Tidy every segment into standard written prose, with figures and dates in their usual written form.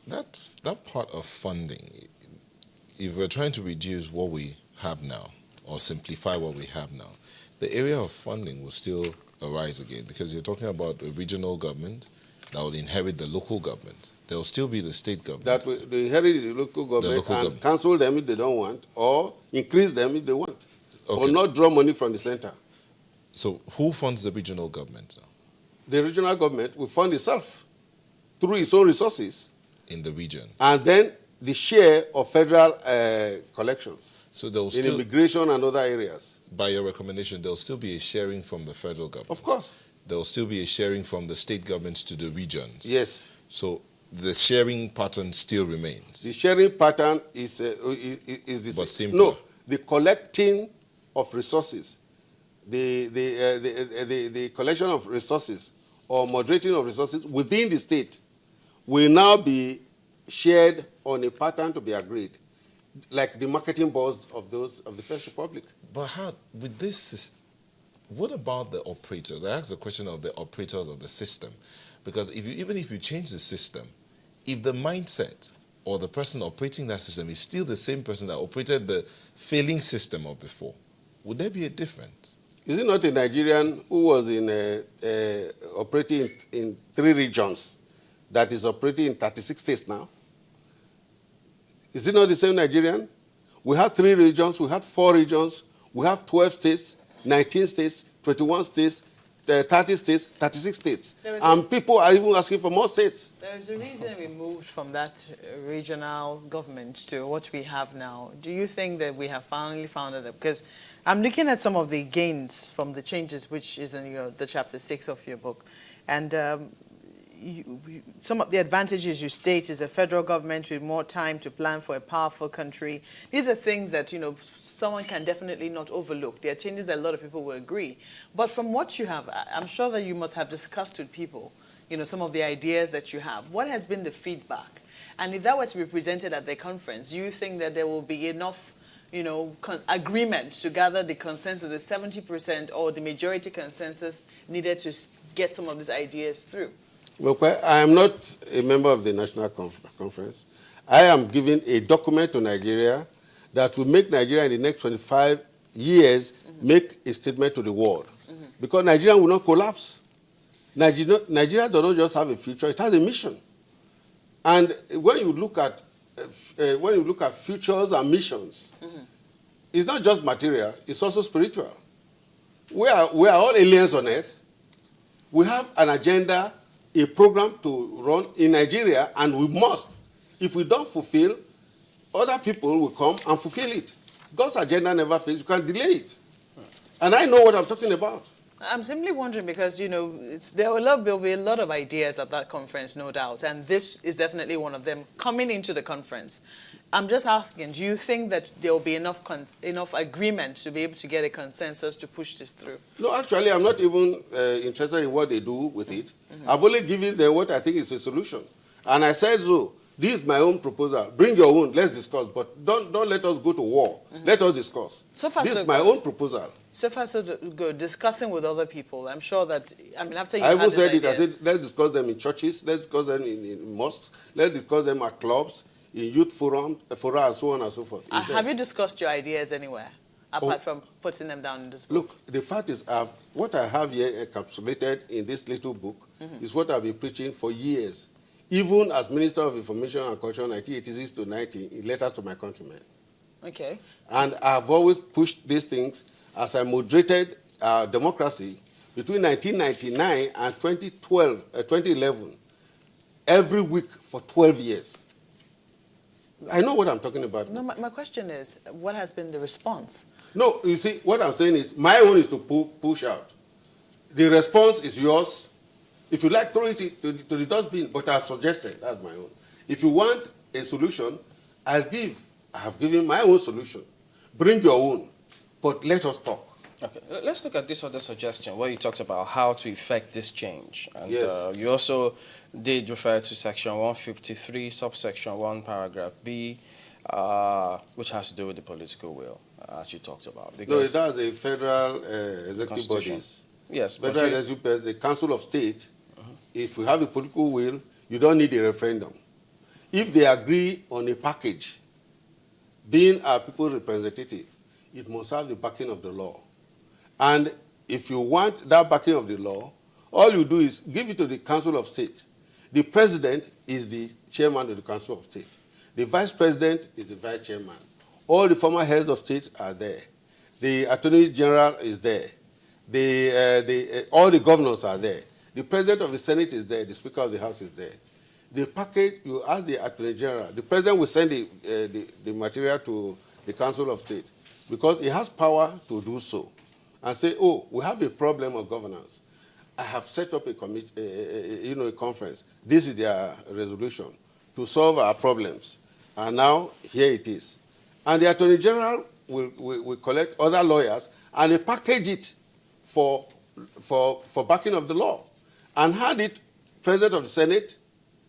That part of funding, if we're trying to reduce what we have now or simplify what we have now, the area of funding will still arise again because you're talking about a regional government that will inherit the local government. There will still be the state government. That will they inherit the local government and cancel them if they don't want, or increase them if they want, or not draw money from the center. So who funds the regional government now? The regional government will fund itself through its own resources. In the region. And then the share of federal collections. So there will in immigration and other areas. By your recommendation, there will still be a sharing from the federal government. Of course. There will still be a sharing from the state governments to the regions. Yes. So the sharing pattern still remains. The sharing pattern is the but simpler. No, the collecting of resources, the collection of resources or moderating of resources within the state will now be shared on a pattern to be agreed, like the marketing boards of the First Republic. But how with this? What about the operators? I asked the question of the operators of the system, because even if you change the system, if the mindset or the person operating that system is still the same person that operated the failing system of before, would there be a difference? Is it not a Nigerian who was operating in 3 regions that is operating in 36 states now? Is it not the same Nigerian? We have 3 regions, we have 4 regions, we have 12 states, 19 states, 21 states, 30 states, 36 states. And people are even asking for more states. There is a reason we moved from that regional government to what we have now. Do you think that we have finally found it? Because I'm looking at some of the gains from the changes, which is in the chapter 6 of your book. And some of the advantages you state is a federal government with more time to plan for a powerful country. These are things that, someone can definitely not overlook. There are changes that a lot of people will agree. But from what you have, I'm sure that you must have discussed with people, some of the ideas that you have. What has been the feedback? And if that were to be presented at the conference, do you think that there will be enough agreement to gather the consensus, the 70% or the majority consensus needed to get some of these ideas through? I am not a member of the National Conference. I am giving a document to Nigeria that will make Nigeria in the next 25 years make a statement to the world. Because Nigeria will not collapse. Nigeria does not just have a future, it has a mission. And when you look at futures and missions, it's not just material, it's also spiritual. We are all aliens on earth. We have an agenda, a program to run in Nigeria, and we must. If we don't fulfill, other people will come and fulfill it. God's agenda never fails. You can delay it. And I know what I'm talking about. I'm simply wondering because, there will be a lot of ideas at that conference, no doubt. And this is definitely one of them coming into the conference. I'm just asking, do you think that there will be enough agreement to be able to get a consensus to push this through? No, actually, I'm not even interested in what they do with it. I've only given them what I think is a solution. And I said, so, this is my own proposal. Bring your own, let's discuss. But don't let us go to war. Let us discuss. So far, this is my own proposal. So far, so good. Discussing with other people. I'm sure that, after you I even said it, I said, let's discuss them in churches, let's discuss them in mosques, let's discuss them at clubs, in youth forum, and so on and so forth. Have you discussed your ideas anywhere, apart from putting them down in this book? Look, the fact is, what I have here encapsulated in this little book is what I've been preaching for years, even as Minister of Information and Culture 1986 to 90, in letters to my countrymen. Okay. And I've always pushed these things as I moderated democracy between 1999 and 2011, every week for 12 years. I know what I'm talking about. No, my question is, what has been the response? No, you see, what I'm saying is, my own is to push out. The response is yours. If you like, throw it to the dustbin, but I suggested, that's my own. If you want a solution, I have given my own solution. Bring your own, but let us talk. Okay, let's look at this other suggestion where you talked about how to effect this change. And yes. You also did refer to section 153, subsection 1, paragraph B, which has to do with the political will, as you talked about. Because no, that's the federal executive bodies. Yes. Federal executive, the Council of State, if you have a political will, you don't need a referendum. if they agree on a package, being a people representative, it must have the backing of the law. And if you want that backing of the law, all you do is give it to the Council of State. The president is the chairman of the Council of State. The vice president is the vice chairman. All the former heads of state are there. The attorney general is there. All the governors are there. The president of the Senate is there. The speaker of the House is there. The package, you ask the attorney general. The president will send the material to the Council of State because he has power to do so and say, oh, we have a problem of governance. I have set up a conference. This is their resolution to solve our problems. And now, here it is. And the Attorney General will collect other lawyers and they package it for backing of the law. And hand it President of the Senate,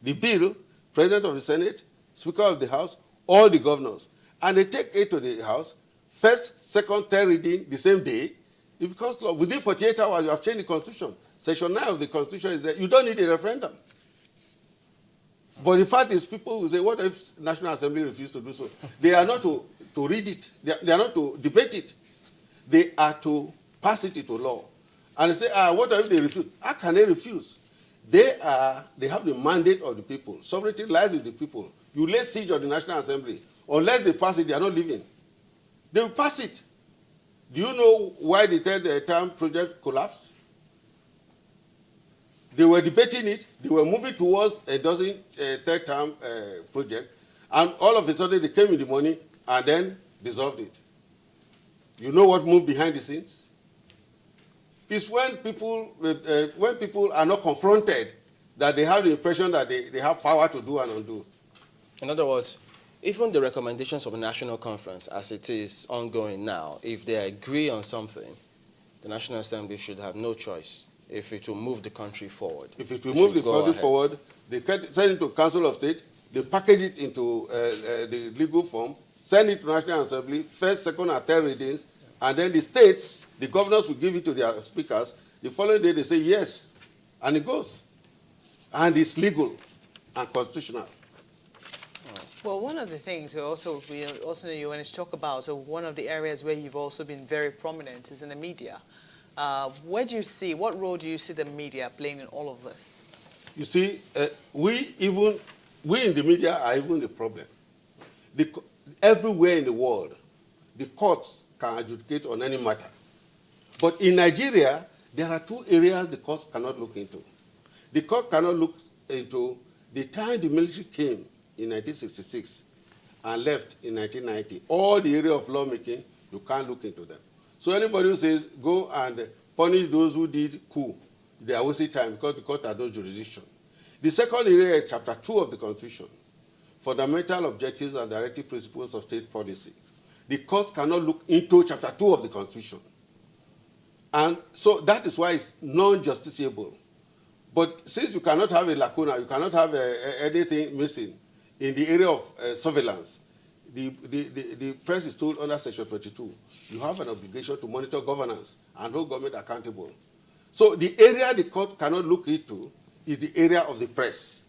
the bill, President of the Senate, Speaker of the House, all the governors. And they take it to the House, first, second, third reading the same day. It becomes law. Within 48 hours, you have changed the Constitution. Section 9 of the Constitution is there. You don't need a referendum. But the fact is, people will say, what if National Assembly refuses to do so? They are not to read it. They are not to debate it. They are to pass it into law. And they say, what if they refuse? How can they refuse? They have the mandate of the people. Sovereignty lies with the people. You lay siege on the National Assembly. Unless they pass it, they are not leaving. They will pass it. Do you know why the third-term project collapsed? They were debating it. They were moving towards endorsing a third-term project. And all of a sudden, they came in the morning and then dissolved it. You know what moved behind the scenes? It's when people are not confronted that they have the impression that they have power to do and undo. In other words, even the recommendations of the National Conference, as it is ongoing now, if they agree on something, the National Assembly should have no choice if it will move the country forward. If it will move the country forward, they send it to Council of State, they package it into the legal form, send it to National Assembly, first, second, and third readings, and then the states, the governors will give it to their speakers. The following day, they say yes, and it goes. And it's legal and constitutional. Well, one of the things we also know you want to talk about, so one of the areas where you've also been very prominent is in the media. What role do you see the media playing in all of this? You see, we in the media are even the problem. Everywhere in the world, the courts can adjudicate on any matter. But in Nigeria, there are two areas the courts cannot look into. The court cannot look into the time the military came in 1966 and left in 1990. All the area of lawmaking, you can't look into them. So anybody who says, go and punish those who did coup, they are wasting time because the court has no jurisdiction. The second area is Chapter 2 of the Constitution, Fundamental Objectives and Directive Principles of State Policy. The courts cannot look into Chapter 2 of the Constitution. And so that is why it's non-justiciable. But since you cannot have a lacuna, you cannot have anything missing in the area of surveillance, the press is told under Section 22, you have an obligation to monitor governance and hold government accountable. So the area the court cannot look into is the area of the press.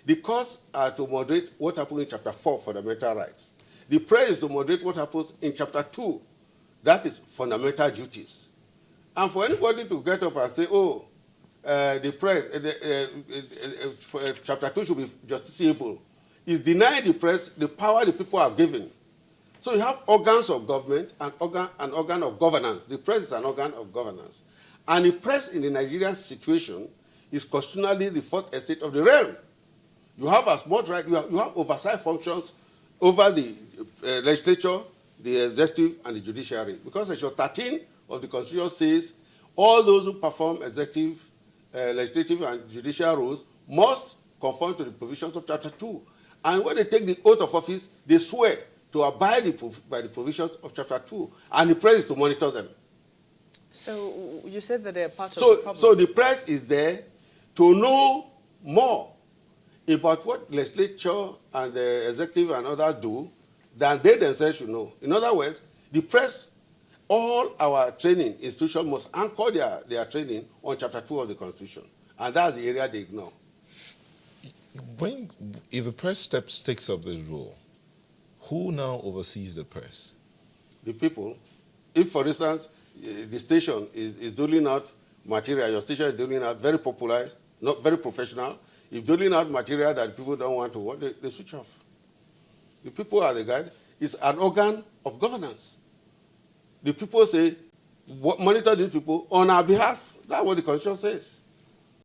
The courts are to moderate what happens in Chapter 4, Fundamental Rights. The press is to moderate what happens in Chapter 2, that is fundamental duties. And for anybody to get up and say, oh, the press, Chapter 2 should be justiciable, is denying the press the power the people have given. So you have organs of government and an organ of governance. The press is an organ of governance. And the press in the Nigerian situation is constitutionally the fourth estate of the realm. You have as much right, you have oversight functions over the legislature, the executive, and the judiciary. Because Section 13 of the Constitution says all those who perform executive, legislative, and judicial roles must conform to the provisions of Chapter 2. And when they take the oath of office, they swear to abide by the provisions of Chapter 2. And the press is to monitor them. So you said that they're part of the problem. So the press is there to know more about what legislature and the executive and others do than they themselves should know. In other words, the press, all our training institutions must anchor their training on Chapter 2 of the Constitution. And that's the area they ignore. if the press takes up this role, who now oversees the press? The people. If, for instance, the station is doling out material, your station is doling out very popular, not very professional. If doling out material that people don't want to watch, they switch off. The people are the guide. It's an organ of governance. The people say, monitor these people on our behalf. That's what the Constitution says.